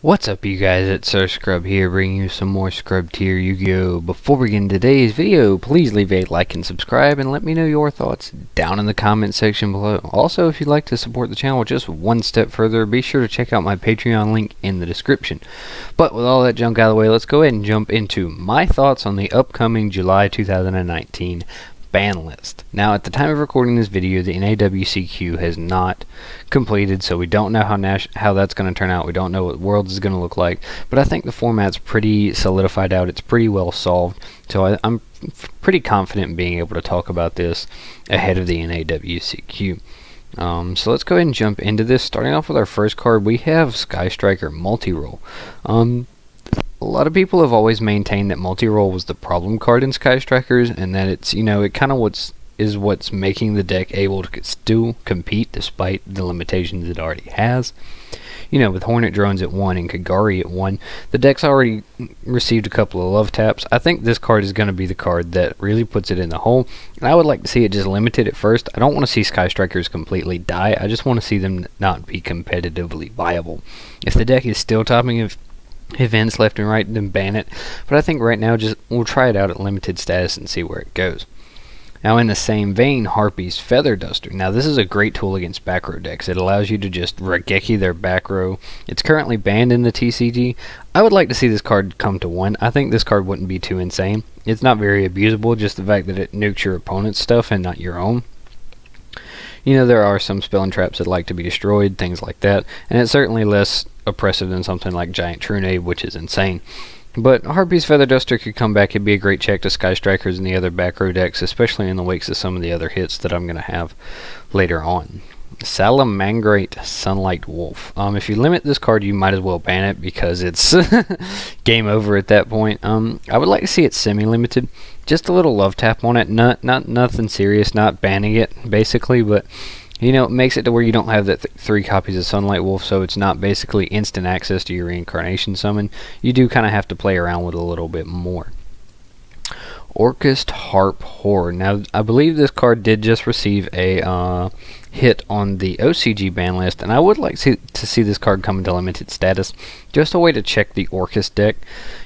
What's up, you guys? It's Sir Scrub here, bringing you some more Scrub tier Yu-Gi-Oh! Before we begin today's video, please leave a like and subscribe, and let me know your thoughts down in the comment section below. Also, if you'd like to support the channel just one step further, be sure to check out my Patreon link in the description. But with all that junk out of the way, let's go ahead and jump into my thoughts on the upcoming July 2019 ban list. Now, at the time of recording this video, the NAWCQ has not completed, so we don't know how that's going to turn out. We don't know what Worlds is going to look like, but I think the format's pretty solidified out. It's pretty well solved, so I'm pretty confident in being able to talk about this ahead of the NAWCQ. So let's go ahead and jump into this. Starting off with our first card, we have Sky Striker Multi-Roll. A lot of people have always maintained that multi-roll was the problem card in Sky Strikers, and that it's, it kind of what's making the deck able to still compete despite the limitations it already has. With Hornet Drones at 1 and Kagari at 1, the deck's already received a couple of love taps. I think this card is going to be the card that really puts it in the hole, and I would like to see it just limited at first. I don't want to see Sky Strikers completely die. I just want to see them not be competitively viable. If the deck is still topping events left and right, then ban it, but I think right now we'll try it out at limited status and see where it goes. Now, in the same vein, Harpies Feather Duster. Now, this is a great tool against back row decks. It allows you to just Raigeki their back row. It's currently banned in the TCG. I would like to see this card come to 1. I think this card wouldn't be too insane. It's not very abusable, just the fact that it nukes your opponent's stuff and not your own. There are some spell and traps that like to be destroyed, things like that, and it's certainly less oppressive than something like Giant Trunade, which is insane. But Harpies Feather Duster could come back. It'd be a great check to Sky Strikers and the other back row decks, especially in the wakes of some of the other hits that I'm going to have later on. Salamangreat Sonlight Wolf. If you limit this card, you might as well ban it because it's game over at that point. I would like to see it semi-limited. Just a little love tap on it. Not nothing serious. Not banning it, basically, but it makes it to where you don't have that 3 copies of Sonlight Wolf, so it's not basically instant access to your reincarnation summon. You do kind of have to play around with it a little bit more. Orca Harphorn. Now, I believe this card did just receive a hit on the OCG ban list, and I would like to see this card come into limited status. Just a way to check the Orcus deck,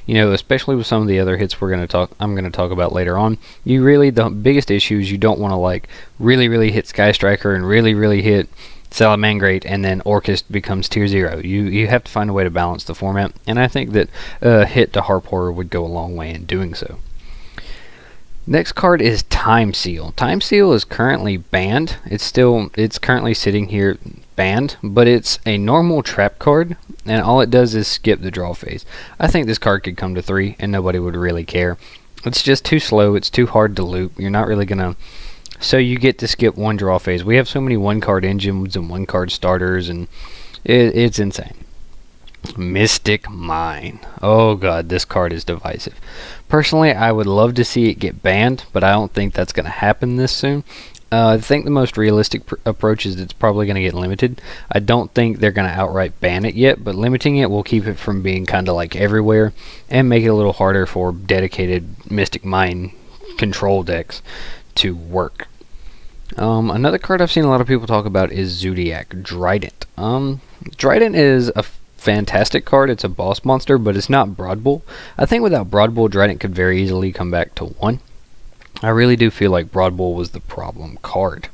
especially with some of the other hits I'm going to talk about later on. The biggest issue is you don't want to really hit Sky Striker and really hit Salamangreat, and then Orcus becomes tier 0. You have to find a way to balance the format, and I think that a hit to Harphorn would go a long way in doing so. Next card is Time Seal. Time Seal is currently banned. It's currently sitting here banned, but it's a normal trap card, and all it does is skip the draw phase. I think this card could come to 3, and nobody would really care. It's just too slow. It's too hard to loop. You're not really gonna. So you get to skip 1 draw phase. We have so many 1-card engines and 1-card starters, and it's insane. Mystic Mine. Oh god, this card is divisive. Personally, I would love to see it get banned, but I don't think that's going to happen this soon. I think the most realistic approach is it's probably going to get limited. I don't think they're going to outright ban it yet, but limiting it will keep it from being kind of like everywhere and make it a little harder for dedicated Mystic Mine control decks to work. Another card I've seen a lot of people talk about is Zodiac Dryden. Dryden is a fantastic card. It's a boss monster, but it's not Broad Bull. I think without Broad Bull, Dryden could very easily come back to 1. I really do feel like Broad Bull was the problem card.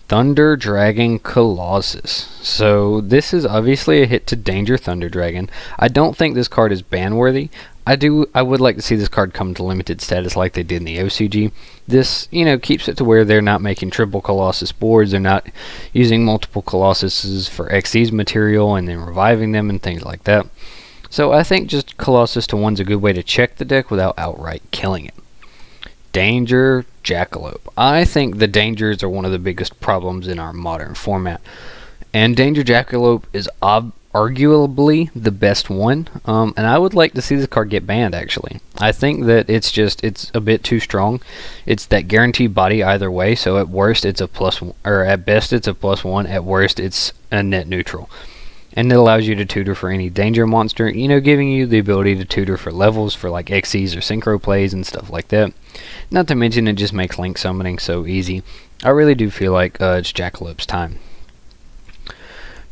Thunder Dragon Colossus. So this is obviously a hit to Danger Thunder Dragon. I don't think this card is ban worthy. I would like to see this card come to limited status like they did in the OCG. This, keeps it to where they're not making triple Colossus boards. They're not using multiple Colossuses for XC's material and then reviving them and things like that. So I think just Colossus to 1's a good way to check the deck without outright killing it. Danger Jackalope. I think the dangers are one of the biggest problems in our modern format. And Danger Jackalope is arguably the best one, and I would like to see this card get banned, actually. I think that it's a bit too strong. It's that guaranteed body either way, so at worst it's a +1, or at best it's a +1, at worst it's a net neutral. And it allows you to tutor for any danger monster, giving you the ability to tutor for levels for like XCs or synchro plays and stuff like that. Not to mention it just makes link summoning so easy. I really do feel like it's Jackalope's time.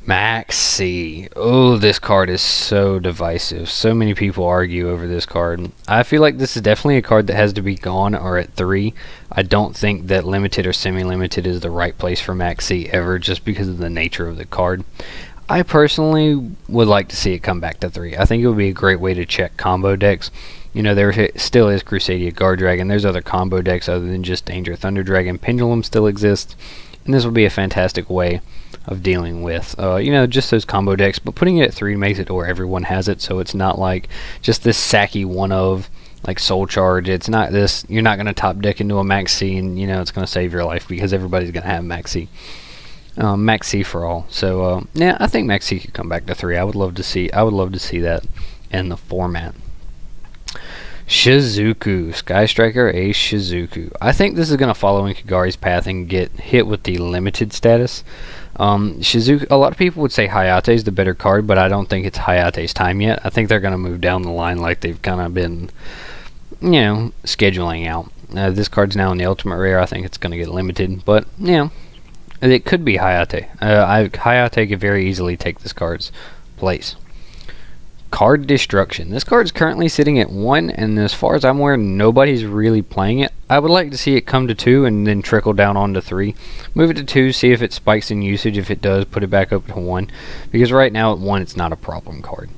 Maxie. Oh, this card is so divisive. So many people argue over this card. I feel like this is definitely a card that has to be gone or at 3. I don't think that limited or semi-limited is the right place for Maxie ever, just because of the nature of the card. I personally would like to see it come back to 3. I think it would be a great way to check combo decks. You know, there still is Crusadia Guard Dragon. There's other combo decks other than just Danger Thunder Dragon. Pendulum still exists. And this would be a fantastic way of dealing with, you know, just those combo decks. But putting it at 3 makes it to where everyone has it, so it's not like just this sacky one of, like Soul Charge. It's not this, you're not going to top deck into a Maxie and, you know, it's going to save your life because everybody's going to have Maxie. Maxie for all. So, yeah, I think Maxie could come back to 3. I would love to see that in the format. Shizuku, Sky Striker, a Shizuku. I think this is going to follow in Kagari's path and get hit with the limited status. Shizuku, a lot of people would say Hayate is the better card, but I don't think it's Hayate's time yet. I think they're going to move down the line like they've kind of been, you know, scheduling out. This card's now in the Ultimate Rare. I think it's going to get limited, but, you know, it could be Hayate. Hayate could very easily take this card's place. Card Destruction. This card is currently sitting at 1, and as far as I'm aware, nobody's really playing it. I would like to see it come to 2 and then trickle down on to 3. Move it to 2, see if it spikes in usage. If it does, put it back up to 1. Because right now at 1, it's not a problem card.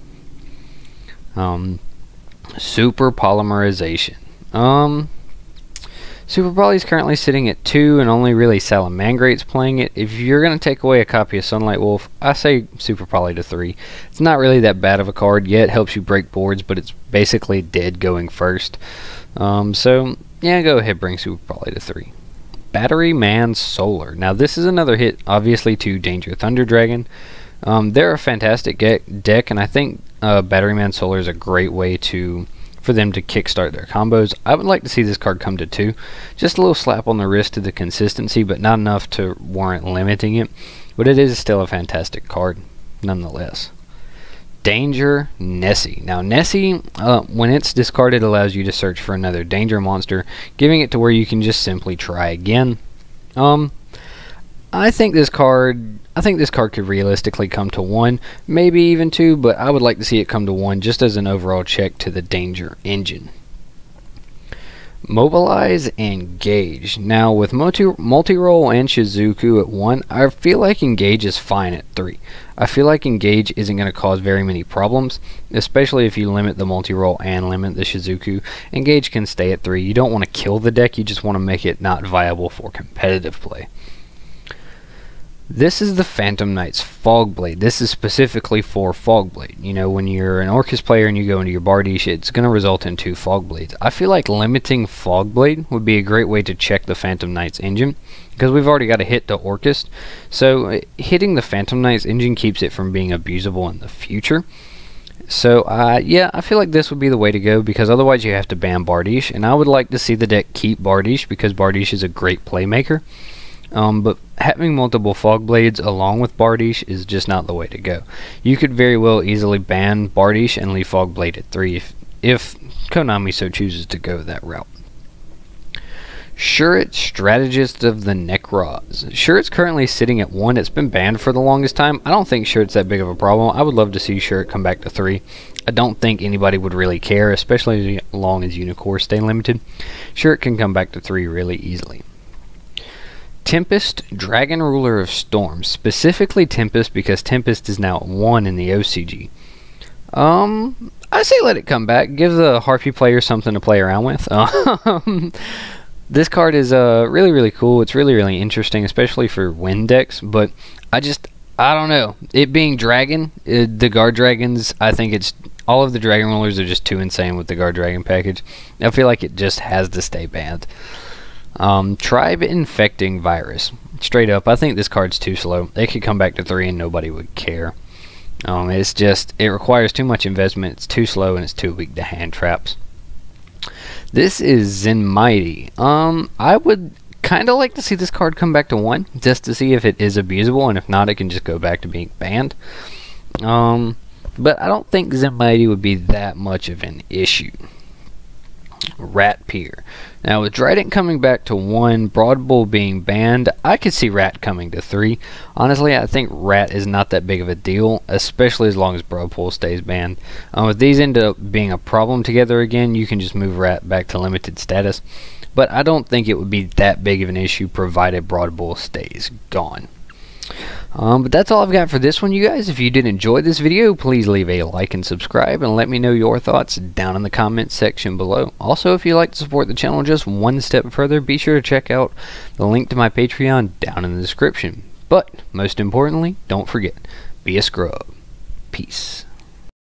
Super Polymerization. Super Poly is currently sitting at 2, and only really Salamangrate's playing it. If you're going to take away a copy of Sonlight Wolf, I say Super Poly to 3. It's not really that bad of a card yet. It helps you break boards, but it's basically dead going first. So, yeah, go ahead, bring Super Poly to 3. Battery Man Solar. Now, this is another hit, obviously, to Danger Thunder Dragon. They're a fantastic deck, and I think Battery Man Solar is a great way for them to kickstart their combos. I would like to see this card come to 2. Just a little slap on the wrist to the consistency, but not enough to warrant limiting it. But it is still a fantastic card, nonetheless. Danger Nessie. Now, Nessie, when it's discarded, allows you to search for another danger monster, giving it to where you can just simply try again. I think this card could realistically come to 1, maybe even 2, but I would like to see it come to 1 just as an overall check to the Danger engine. Mobilize Engage. Now, with multi-roll and Shizuku at 1, I feel like Engage is fine at 3. I feel like Engage isn't going to cause very many problems, especially if you limit the multi-roll and limit the Shizuku. Engage can stay at 3. You don't want to kill the deck, you just want to make it not viable for competitive play. This is the Phantom Knight's Fogblade. This is specifically for Fogblade. You know, when you're an Orcus player and you go into your Bardiche, it's going to result in 2 Fogblades. I feel like limiting Fogblade would be a great way to check the Phantom Knight's engine, because we've already got a hit to Orcus. So hitting the Phantom Knight's engine keeps it from being abusable in the future. So, yeah, I feel like this would be the way to go, because otherwise you have to ban Bardiche, and I would like to see the deck keep Bardiche, because Bardiche is a great playmaker. But having multiple Fogblades along with Bardiche is just not the way to go. You could very well easily ban Bardiche and leave Fogblade at 3 if Konami so chooses to go that route. Shuret, Strategist of the Necroz. Shuret's currently sitting at 1. It's been banned for the longest time. I don't think Shuret's that big of a problem. I would love to see Shuret come back to 3. I don't think anybody would really care, especially as long as Unicorns stay limited. Shuret can come back to 3 really easily. Tempest, Dragon Ruler of Storms. Specifically Tempest, because Tempest is now at 1 in the OCG. I say let it come back. Give the Harpy player something to play around with. This card is really, really cool. It's really, really interesting, especially for wind decks. But I don't know. It being Dragon, the Guard Dragons, I think it's all of the Dragon Rulers are just too insane with the Guard Dragon package. I feel like it just has to stay banned. Tribe Infecting Virus. Straight up, I think this card's too slow. It could come back to 3 and nobody would care. It requires too much investment, it's too slow, and it's too weak to hand traps. This is Zenmighty. I would kind of like to see this card come back to 1, just to see if it is abusable, and if not, it can just go back to being banned. But I don't think Zenmighty would be that much of an issue. Rat Pier. Now with Dryden coming back to 1, Broad Bull being banned, I could see Rat coming to 3. Honestly, I think Rat is not that big of a deal, especially as long as Broad Bull stays banned. If these end up being a problem together again, you can just move Rat back to limited status. But I don't think it would be that big of an issue provided Broad Bull stays gone. But that's all I've got for this one, you guys. If you did enjoy this video, please leave a like and subscribe, and let me know your thoughts down in the comments section below. Also, if you'd like to support the channel just one step further, be sure to check out the link to my Patreon down in the description. But most importantly, don't forget, be a scrub. Peace.